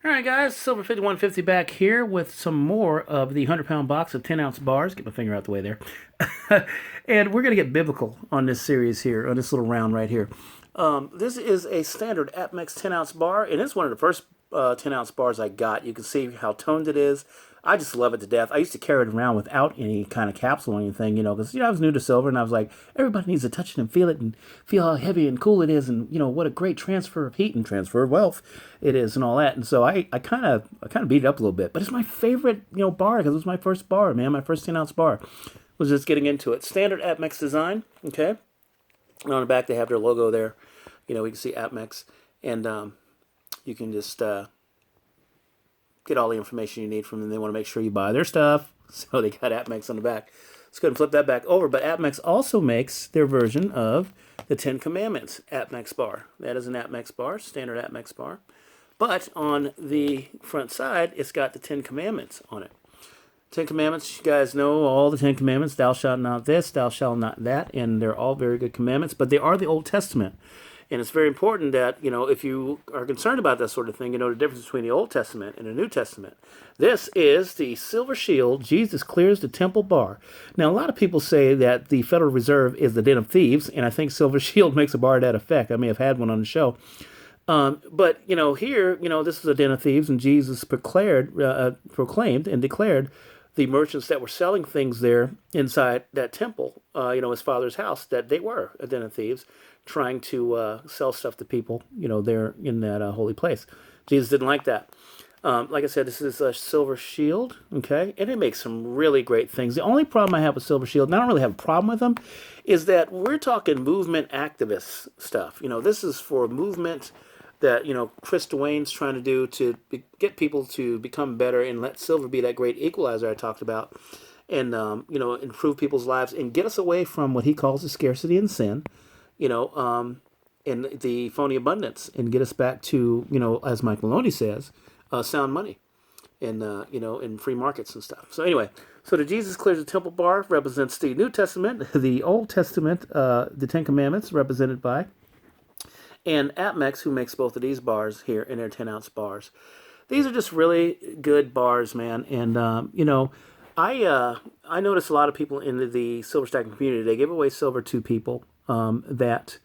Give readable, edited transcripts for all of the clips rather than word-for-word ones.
All right, guys, Silver 5150 back here with some more of the 100-pound box of 10-ounce bars. Get my finger out the way there. And we're going to get biblical on this series here, on this little round right here. This is a standard APMEX 10-ounce bar, and it's one of the first 10-ounce bars I got. You can see how toned it is. I just love it to death. I used to carry it around without any kind of capsule or anything, because, I was new to silver, and I was like, everybody needs to touch it and feel how heavy and cool it is, and, what a great transfer of heat and transfer of wealth it is and all that. And so I kind of beat it up a little bit, but it's my favorite, bar, because it was my first bar, man, my first 10-ounce bar. Was just getting into it. Standard APMEX design, okay? And on the back, they have their logo there. We can see APMEX, and you can just get all the information you need from them. They want to make sure you buy their stuff, so they got APMEX on the back. Let's go ahead and flip that back over. But APMEX also makes their version of the 10 Commandments APMEX bar. That is an APMEX bar, standard APMEX bar. But on the front side, it's got the 10 Commandments on it. 10 Commandments, you guys know all the 10 Commandments. Thou shalt not this, thou shalt not that. And they're all very good commandments, but they are the Old Testament. And it's very important that, if you are concerned about that sort of thing, you know the difference between the Old Testament and the New Testament. This is the Silver Shield, Jesus Clears the Temple Bar. Now, a lot of people say that the Federal Reserve is the den of thieves, and I think Silver Shield makes a bar to that effect. I may have had one on the show. But, here, this is a den of thieves, and Jesus proclaimed and declared the merchants that were selling things there inside that temple, his father's house, that they were a den of thieves, trying to sell stuff to people, there in that holy place. Jesus didn't like that. Like I said, this is a Silver Shield, okay? And it makes some really great things. The only problem I have with Silver Shield, and I don't really have a problem with them, is that we're talking movement activist stuff. This is for movement that, Chris Dwayne's trying to do to get people to become better and let silver be that great equalizer I talked about, and, improve people's lives and get us away from what he calls the scarcity and sin, and the phony abundance, and get us back to, as Mike Maloney says, sound money and, in free markets and stuff. So anyway, so the Jesus Clears the Temple bar represents the New Testament, the Old Testament, the 10 Commandments represented by, and APMEX, who makes both of these bars here in their 10-ounce bars. These are just really good bars, man. And, I notice a lot of people in the silver stacking community, they give away silver to people that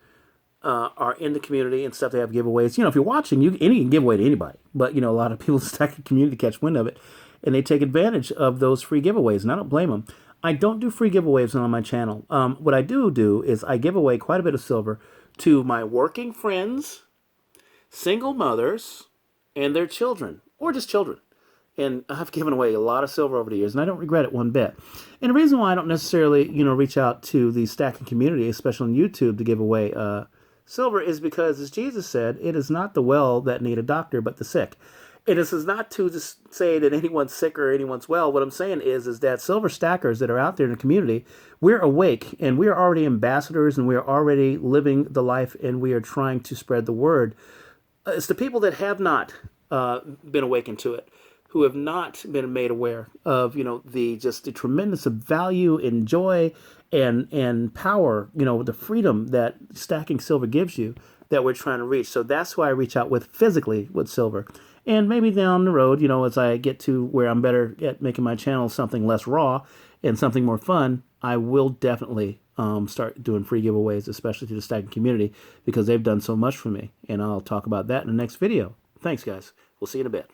are in the community and stuff. They have giveaways. If you're watching, any can give away to anybody. But, a lot of people stack the community catch wind of it, and they take advantage of those free giveaways, and I don't blame them. I don't do free giveaways on my channel. What I do is I give away quite a bit of silver to my working friends, single mothers, and their children, or just children. And I've given away a lot of silver over the years, and I don't regret it one bit. And the reason why I don't necessarily, reach out to the stacking community, especially on YouTube, to give away silver is because, as Jesus said, it is not the well that need a doctor, but the sick. And this is not to just say that anyone's sick or anyone's well. What I'm saying is that silver stackers that are out there in the community, we're awake, and we are already ambassadors, and we are already living the life, and we are trying to spread the word. It's the people that have not been awakened to it, who have not been made aware of, the tremendous value and joy and power, the freedom that stacking silver gives you, that we're trying to reach. So that's why I reach out physically with silver. And maybe down the road, as I get to where I'm better at making my channel something less raw and something more fun, I will definitely start doing free giveaways, especially to the stacking community, because they've done so much for me. And I'll talk about that in the next video. Thanks, guys. We'll see you in a bit.